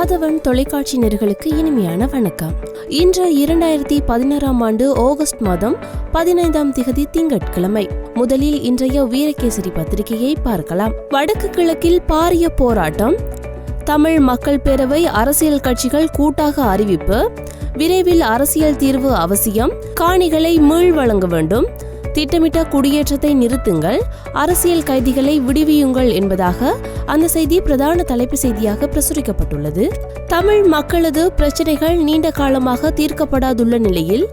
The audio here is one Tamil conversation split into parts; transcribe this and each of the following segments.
ஆதவன் தொலைக்காட்சி நேயர்களுக்கு இனிமையான வணக்கம். இன்று 2016 ஆண்டு ஆகஸ்ட் மாதம் 15ஆம் திகதி திங்கட்கிழமை. முதலில் இன்றைய வீரகேசரி பத்திரிகையை பார்க்கலாம். வடக்கு கிழக்கில் பாரிய போராட்டம், தமிழ் மக்கள் பேரவை அரசியல் கட்சிகள் கூட்டாக அறிவிப்பு, விரைவில் அரசியல் தீர்வு அவசியம், காணிகளை மீள் வழங்க வேண்டும், திட்டமிட்ட குடியேற்றத்தை நிறுத்துங்கள், அரசியல் கைதிகளை விடுவியுங்கள் என்பதாக அந்த செய்தி பிரதான தலைப்பு செய்தியாக பிரசுரிக்கப்பட்டுள்ளது. தமிழ் மக்களது பிரச்சனைகள் நீண்ட காலமாக தீர்க்கப்படாதுள்ள நிலையில்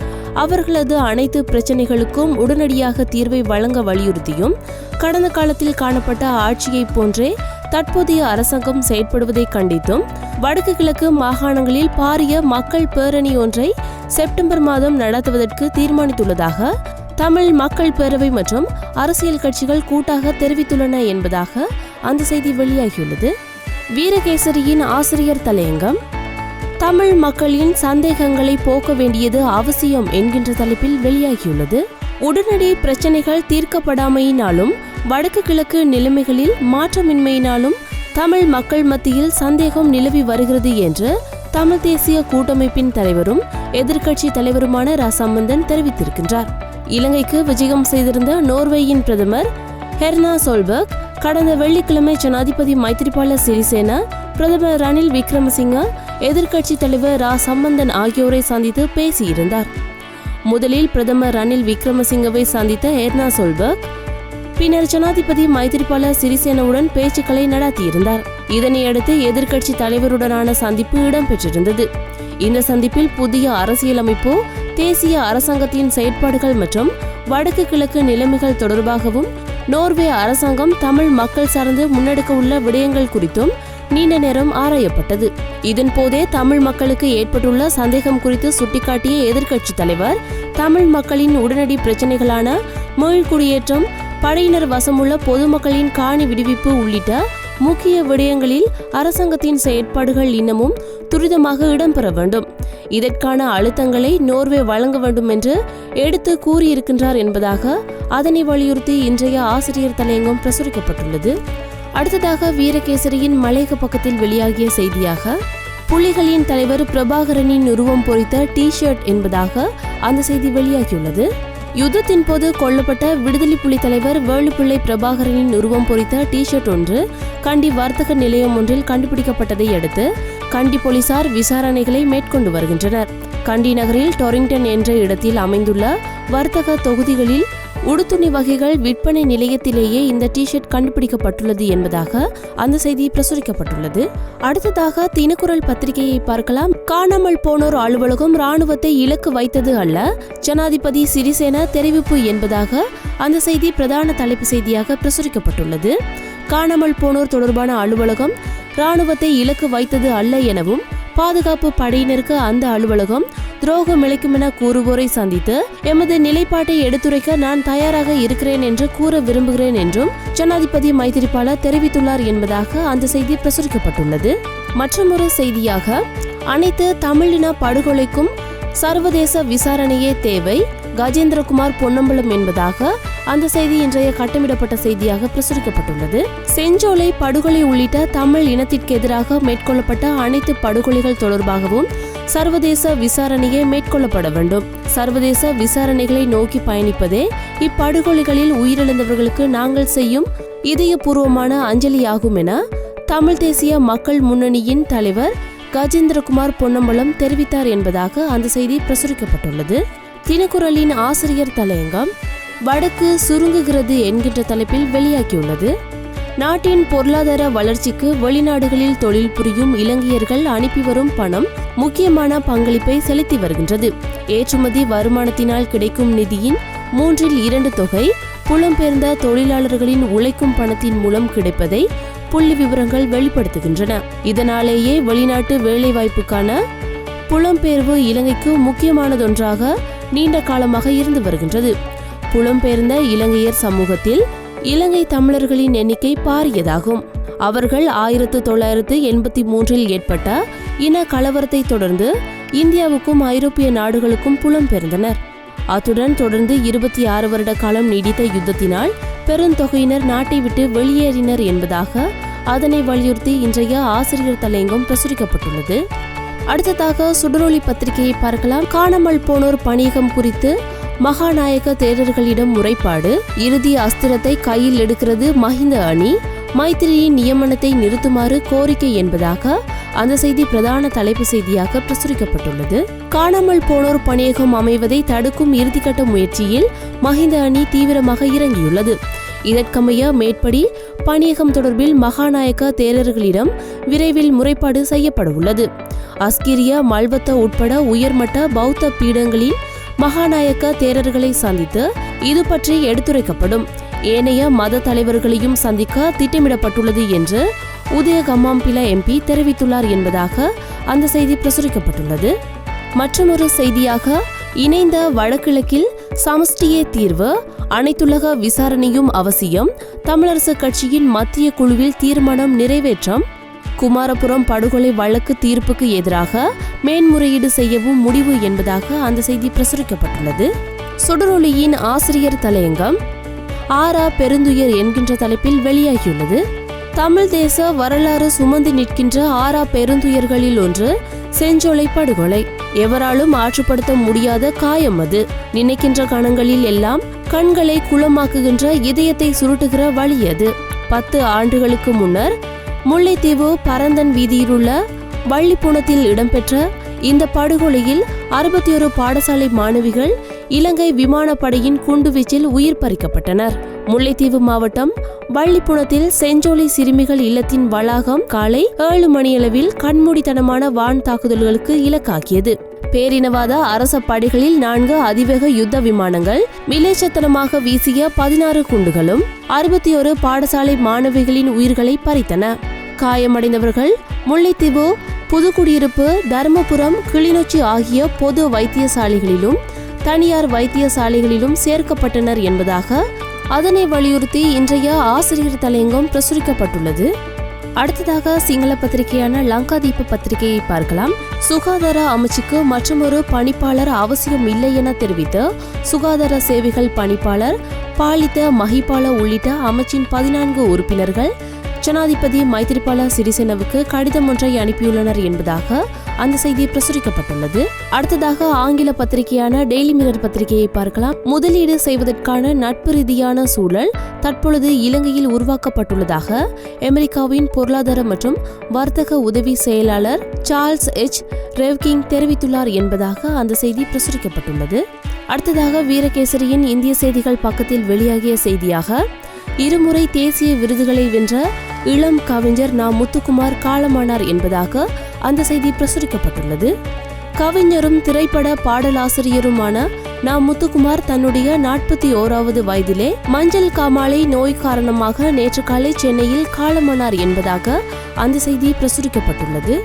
அவர்களது அனைத்து பிரச்சனைகளுக்கும் உடனடியாக தீர்வை வழங்க வலியுறுத்தியும் கடந்த காலத்தில் காணப்பட்ட ஆட்சியை போன்றே தற்போதைய அரசாங்கம் செயற்படுவதை கண்டித்தும் வடக்கு கிழக்கு மாகாணங்களில் பாரிய மக்கள் பேரணி ஒன்றை செப்டம்பர் மாதம் நடத்துவதற்கு தீர்மானித்துள்ளதாக தமிழ் மக்கள் பேரவை மற்றும் அரசியல் கட்சிகள் கூட்டாக தெரிவித்துள்ளன என்பதாக அந்த செய்தி வெளியாகியுள்ளது. வீரகேசரியின் ஆசிரியர் தலையங்கம், தமிழ் மக்களின் சந்தேகங்களை போக்க வேண்டியது அவசியம் என்கின்ற தலைப்பில் வெளியாகியுள்ளது. உடனடி பிரச்சனைகள் தீர்க்கப்படாமையினாலும் வடக்கு கிழக்கு நிலைமைகளில் மாற்றமின்மையினாலும் தமிழ் மக்கள் மத்தியில் சந்தேகம் நிலவி வருகிறது என்று தமிழ் தேசிய கூட்டமைப்பின் தலைவரும் எதிர்க்கட்சி தலைவருமான ரா சம்பந்தன் தெரிவித்திருக்கின்றார். இலங்கைக்கு விஜயம் செய்திருந்த நோர்வேயின் பிரதமர் ஹெர்னா சோல்பர்க் கடந்த வெள்ளிக்கிழமை ஜனாதிபதி மைத்ரிபால சிறிசேன, பிரதமர் ரணில் விக்ரமசிங்க, எதிர்க்கட்சி தலைவர் ரா சம்பந்தன் ஆகியோரை சந்தித்து பேசியிருந்தார். முதலில் பிரதமர் ரணில் விக்ரமசிங்கவை சந்தித்த ஹெர்னா சோல்பர்க் பின்னர் ஜனாதிபதி மைத்ரிபால சிறிசேனவுடன் பேச்சுக்களை நடத்தியிருந்தார். இதனையடுத்து எதிர்க்கட்சி தலைவருடனான சந்திப்பு இடம்பெற்றிருந்தது. இந்த சந்திப்பில் புதிய அரசியலமைப்பு, தேசிய அரசாங்கத்தின் செயற்பாடுகள் மற்றும் வடக்கு கிழக்கு நிலைமைகள் தொடர்பாகவும் நோர்வே அரசாங்கம் தமிழ் மக்கள் சார்ந்து முன்னெடுக்க உள்ள விடயங்கள் குறித்தும் நீண்ட நேரம் ஆராயப்பட்டது. இதன் போதே தமிழ் மக்களுக்கு ஏற்பட்டுள்ள சந்தேகம் குறித்து சுட்டிக்காட்டிய எதிர்க்கட்சி தலைவர் தமிழ் மக்களின் உடனடி பிரச்சனைகளான மீள்குடியேற்றம், படையினர் வசமுள்ள பொதுமக்களின் காணி விடுவிப்பு உள்ளிட்ட முக்கிய விடயங்களில் அரசாங்கத்தின் செயற்பாடுகள் இன்னமும் துரிதமாக இடம்பெற வேண்டும், இதற்கான அழுத்தங்களை நோர்வே வழங்க வேண்டும் என்று எடுத்து கூறியிருக்கின்றார் என்பதாக அதனை வலியுறுத்தி இன்றைய ஆசிரியர் தலையங்கம் பிரசுரிக்கப்பட்டுள்ளது. அடுத்ததாக வீரகேசரியின் மலையக பக்கத்தில் வெளியாகிய செய்தியாக, புலிகளின் தலைவர் பிரபாகரனின் உருவம் பொறித்த டி-ஷர்ட் என்பதாக அந்த செய்தி வெளியாகியுள்ளது. யுத்தத்தின் போது கொல்லப்பட்ட விடுதலை புலி தலைவர் வேலுப்பிள்ளை பிரபாகரனின் உருவம் பொறித்த டி-ஷர்ட் ஒன்று கண்டி வர்த்தக நிலையம் ஒன்றில் கண்டுபிடிக்கப்பட்டதை அடுத்து கண்டி போலீசார் விசாரணைகளை மேற்கொண்டு வருகின்றனர். கண்டி நகரில் டொரிங்டன் என்ற இடத்தில் அமைந்துள்ள வர்த்தக தொகுதிகளில் உடுத்துணி வகைகள் விற்பனை நிலையத்திலேயே இந்த டி-ஷர்ட் கண்டுபிடிக்கப்பட்டுள்ளது என்பதாக அந்த செய்தி பிரசுரிக்கப்பட்டுள்ளது. அடுத்ததாக தினக்குரல் பத்திரிகையை பார்க்கலாம். காணாமல் போனோர் அலுவலகம் ராணுவத்தை இலக்கு வைத்தது அல்ல, ஜனாதிபதி சிறிசேன தெரிவிப்பு என்பதாக அந்த செய்தி பிரதான தலைப்பு செய்தியாக பிரசுரிக்கப்பட்டுள்ளது. காணாமல் போனோர் தொடர்பான அலுவலகம் ராணுவத்தை இலக்கு வைத்தது அல்ல எனவும், பாதுகாப்பு படையினருக்கு அந்த அலுவலகம் துரோகம் இழைக்கும் என கூறுவோரை சந்தித்து எமது நிலைப்பாட்டை எடுத்துரைக்க நான் தயாராக இருக்கிறேன் என்று கூற விரும்புகிறேன் என்றும் ஜனாதிபதி மைத்ரிபால தெரிவித்துள்ளார் என்பதாக அந்த செய்தி பிரசுரிக்கப்பட்டுள்ளது. மற்றொரு செய்தியாக, அனைத்து தமிழின படுகொலைக்கும் சர்வதேச விசாரணையே தேவை, கஜேந்திரகுமார் பொன்னம்பலம் என்பதாக அந்த செய்தி இன்றைய கட்டமிடப்பட்ட செய்தியாக பிரசுரிக்கப்பட்டுள்ளது. செஞ்சோலை படுகொலை உள்ளிட்ட தமிழ் இனத்திற்கு எதிராக மேற்கொள்ளப்பட்ட அனைத்து படுகொலைகள் தொடர்பாகவும் சர்வதேச விசாரணையே மேற்கொள்ளப்பட வேண்டும். சர்வதேச விசாரணைகளை நோக்கி பயணிப்பதே இப்படுகொலைகளில் உயிரிழந்தவர்களுக்கு நாங்கள் செய்யும் இதயபூர்வமான அஞ்சலியாகும் என தமிழ் தேசிய மக்கள் முன்னணியின் தலைவர் கஜேந்திரகுமார் பொன்னம்பலம் தெரிவித்தார் என்பதாக அந்த செய்தி பிரசுரிக்கப்பட்டுள்ளது. தினக்குரலின் ஆசிரியர் தலையங்கம், வடக்கு சுருங்குகிறது என்கின்ற தலைப்பில் வெளியாகியுள்ளது. நாட்டின் பொருளாதார வளர்ச்சிக்கு வெளிநாடுகளில் தொழில் புரியும் இலங்கையர்கள் அனுப்பி வரும் பணம் முக்கியமான பங்களிப்பை செலுத்தி வருகின்றது. ஏற்றுமதி வருமானத்தினால் கிடைக்கும் நிதியின் 2/3 தொகை புலம்பெயர்ந்த தொழிலாளர்களின் உழைக்கும் பணத்தின் மூலம் கிடைப்பதை புள்ளி விவரங்கள் வெளிப்படுத்துகின்றன. இதனாலேயே வெளிநாட்டு வேலைவாய்ப்புக்கான புலம்பெயர்வு இலங்கைக்கு முக்கியமானதொன்றாக நீண்ட காலமாக இருந்து வருகின்றது. புலம்பெயர்ந்த இலங்கையர் சமூகத்தில் இலங்கை தமிழர்களின் எண்ணிக்கை பாரியதாகும். அவர்கள் 1983 ஏற்பட்ட இன கலவரத்தை தொடர்ந்து இந்தியாவுக்கும் ஐரோப்பிய நாடுகளுக்கும் புலம்பெயர்ந்தனர். அத்துடன் தொடர்ந்து 26 வருட காலம் நீடித்த யுத்தத்தினால் பெருந்தொகையினர் நாட்டை விட்டு வெளியேறினர் என்பதாக அதனை வலியுறுத்தி இன்றைய ஆசிரியர் தலையங்கம் பிரசுரிக்கப்பட்டுள்ளது. அடுத்ததாக சுடரொளி பத்திரிகையை பார்க்கலாம். காணாமல் போனோர் பணியகம் குறித்து மகாநாயக தேரர்களிடம் முறைப்பாடு. இறுதி அஸ்திரத்தை கையில் எடுக்கிறது மஹிந்த அணி. மைத்திரியின் நியமனத்தை நிறுத்துமாறு கோரிக்கை என்பதாக அந்த செய்தி பிரதான தலைப்பு செய்தியாக பிரசுரிக்கப்பட்டுள்ளது. காணாமல் போனோர் பணியகம் அமைவதை தடுக்கும் இறுதிக்கட்ட முயற்சியில் மஹிந்த அணி தீவிரமாக இறங்கியுள்ளது. இதற்கமைய மேற்படி பணியகம் தொடர்பில் மகாநாயக்க தேரர்களிடம் விரைவில் முறைப்பாடு செய்யப்பட உள்ளது. அஸ்கிரிய, மல்வத்த உட்பட உயர்மட்ட பௌத்த பீடங்களின் மகாநாயக்க தேரர்களை சந்தித்து இது பற்றி எடுத்துரைக்கப்படும். ஏனைய மத தலைவர்களையும் சந்திக்க திட்டமிடப்பட்டுள்ளது என்று உதயகம்மாம்பில எம்பி தெரிவித்துள்ளார் என்பதாக அந்த செய்தி பிரசுரிக்கப்பட்டுள்ளது. மற்றொரு செய்தியாக இணைந்த வடகிழக்கில் சமஷ்டியே தீர்வு, அனைத்துலக விசாரணையும் அவசியம், தமிழரசு கட்சியின் மத்திய குழுவில் தீர்மானம் நிறைவேற்றம், குமாரபுரம் படுகொலை வழக்கு தீர்ப்புக்கு எதிராக மேன்முறையீடு செய்யவும் முடிவு என்பதாக அந்த செய்தி பிரசுரிக்கப்பட்டுள்ளது. சுடரொளியின் ஆசிரியர் தலையங்கம் ஆரா பெருந்துயர் என்கின்ற தலைப்பில் வெளியாகியுள்ளது. தமிழ் தேச வரலாறு சுமந்து நிற்கின்ற ஆரா பெருந்துயர்களில் ஒன்று செஞ்சோலை படுகொலை. எவராலும் ஆற்றுப்படுத்த முடியாத காயம் அது. நினைக்கின்ற கணங்களில் எல்லாம் கண்களை குளமாக்குகின்ற, இதயத்தை சுருட்டுகிற வழி அது. 10 ஆண்டுகளுக்கு முன்னர் முல்லைத்தீவு பரந்தன் வீதியிலுள்ள வள்ளிப்புணத்தில் இடம்பெற்ற இந்த படுகொலையில் 61 பாடசாலை மாணவிகள் இலங்கை விமானப்படையின் குண்டுவீச்சில் உயிர் பறிக்கப்பட்டனர். முல்லைத்தீவு மாவட்டம் வள்ளிப்புணத்தில் செஞ்சோலை சிறுமிகள் இல்லத்தின் வளாகம் காலை 7 மணியளவில் கண்மூடித்தனமான வான் தாக்குதல்களுக்கு இலக்காக்கியது. பேரினவாத அரச படைகளில் 4 அதிவேக யுத்த விமானங்கள் விலேச்சத்தனமாக வீசிய 16 குண்டுகளும் 61 பாடசாலை மாணவிகளின் உயிர்களை பறித்தன. காயமடைந்தவர்கள் முல்லைத்தீவு, புதுக்குடியிருப்பு, தர்மபுரம், கிளிநொச்சி ஆகிய பொது வைத்தியசாலைகளிலும் தனியார் வைத்தியசாலைகளிலும் சேர்க்கப்பட்டனர் என்பதாக அதனை வலியுறுத்தி இன்றைய ஆசிரியர் தலையங்கம் பிரசுரிக்கப்பட்டுள்ளது. அடுத்ததாக சிங்கள பத்திரிகையான லங்காதீப பத்திரிகையை பார்க்கலாம். சுகாதார அமைச்சுக்கு மற்றொரு பணிப்பாளர் அவசியம் இல்லை என தெரிவித்த சுகாதார சேவைகள் பணிப்பாளர் பாலித்த மஹிபால உள்ளிட்ட அமைச்சின் 14 உறுப்பினர்கள் ஜனாதிபதி மைத்திரிபால சிறிசேனவுக்கு கடிதம் ஒன்றை அனுப்பியுள்ளனர் என்பதாக அந்த செய்தி பிரசுரிக்கப்பட்டுள்ளது. அடுத்ததாக ஆங்கில பத்திரிகையான டெய்லி மிரர் பத்திரிகையை பார்க்கலாம். முதலீடு செய்வதற்கான நட்பு ரீதியான சூழல் தற்பொழுது இலங்கையில் உருவாக்கப்பட்டுள்ளதாக அமெரிக்காவின் பொருளாதார மற்றும் வர்த்தக உதவி செயலாளர் சார்ல்ஸ் எச் ரெவ்கிங் தெரிவித்துள்ளார் என்பதாக அந்த செய்தி பிரசுரிக்கப்பட்டுள்ளது. அடுத்ததாக வீரகேசரியின் இந்திய செய்திகள் பக்கத்தில் வெளியாகிய செய்தியாக இருமுறை தேசிய விருதுகளை வென்ற இளம் கவிஞர் நா. முத்துக்குமார் காலமானார் என்பதாக அந்த செய்தி பிரசுரிக்கப்பட்டுள்ளது. கவிஞரும் திரைப்பட பாடலாசிரியருமான நா. முத்துக்குமார் தன்னுடைய 41வது வயதிலே மஞ்சள் காமாலை நோய் காரணமாக நேற்று காலை சென்னையில் காலமானார் என்பதாக அந்த செய்தி பிரசுரிக்கப்பட்டுள்ளது.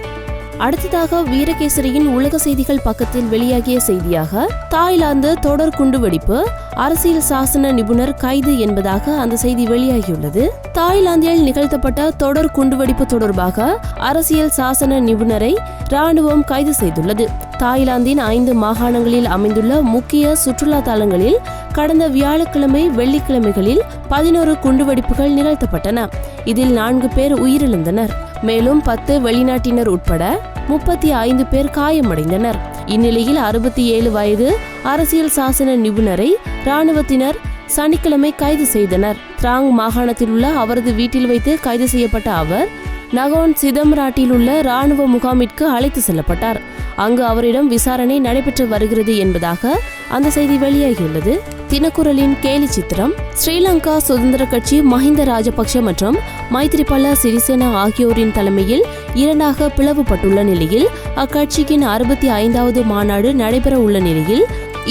அடுத்ததாக வீரகேசரியின் உலக செய்திகள் பக்கத்தில் வெளியாகிய செய்தியாக தாய்லாந்து தொடர் குண்டுவெடிப்பு, அரசியல் சாசன நிபுணர் கைது என்பதாக அந்த செய்தி வெளியாகியுள்ளது. தாய்லாந்தில் நிகழ்த்தப்பட்ட தொடர் குண்டுவெடிப்பு தொடர்பாக அரசியல் சாசன நிபுணரை ராணுவம் கைது செய்துள்ளது. தாய்லாந்தின் 5 மாகாணங்களில் அமைந்துள்ள முக்கிய சுற்றுலா தலங்களில் கடந்த வியாழக்கிழமை, வெள்ளிக்கிழமைகளில் 11 குண்டுவெடிப்புகள் நிகழ்த்தப்பட்டன. இதில் 4 பேர் உயிரிழந்தனர். மேலும் 10 வெளிநாட்டினர் உட்பட 35 பேர் காயமடைந்தனர். இந்நிலையில் 67 வயது அரசியல் சாசன நிபுணரை ராணுவத்தினர் சனிக்கிழமை கைது செய்தனர். திராங் மாகாணத்தில் உள்ள அவரது வீட்டில் வைத்து கைது செய்யப்பட்ட அவர் நகோன் சிதம்பராட்டில் உள்ள ராணுவ முகாமிற்கு அழைத்து செல்லப்பட்டார். அங்கு அவரிடம் விசாரணை நடைபெற்று வருகிறது என்பதாக அந்த செய்தி வெளியாகியுள்ளது. தினக்குரலின் கேலி சித்திரம் ஸ்ரீலங்கா சுதந்திர கட்சி மஹிந்த ராஜபக்ஷ மற்றும் மைத்திரிபால சிறிசேன ஆகியோரின் தலைமையில் 2ஆக பிளவுபட்டுள்ள நிலையில் அக்கட்சியின் 65வது மாநாடு நடைபெற உள்ள நிலையில்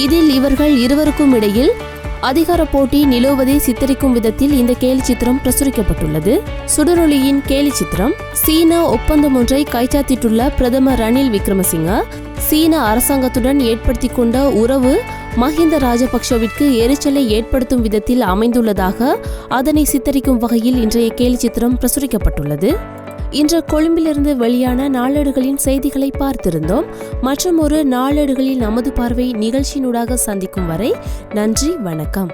இதில் இவர்கள் இருவருக்கும் இடையில் அதிகார போட்டி நிலவுவதை சித்தரிக்கும் விதத்தில் இந்த கேலி சித்திரம் பிரசுரிக்கப்பட்டுள்ளது. சுடரொளியின் கேலி சித்திரம் சீன ஒப்பந்தம் ஒன்றை கைச்சாத்திட்டுள்ள பிரதமர் ரணில் விக்ரமசிங்க சீன அரசாங்கத்துடன் ஏற்படுத்தி கொண்ட உறவு மஹிந்த ராஜபக்ஷவிற்கு எரிச்சலை ஏற்படுத்தும் விதத்தில் அமைந்துள்ளதாக அதனை சித்தரிக்கும் வகையில் இன்றைய கேலி சித்திரம் பிரசுரிக்கப்பட்டுள்ளது. இன்று கொழும்பிலிருந்து வெளியான நாளேடுகளின் செய்திகளை பார்த்திருந்தோம். மற்றும் ஒரு நாளேடுகளில் நமது பார்வை நிகழ்ச்சியினூடாக சந்திக்கும் வரை நன்றி, வணக்கம்.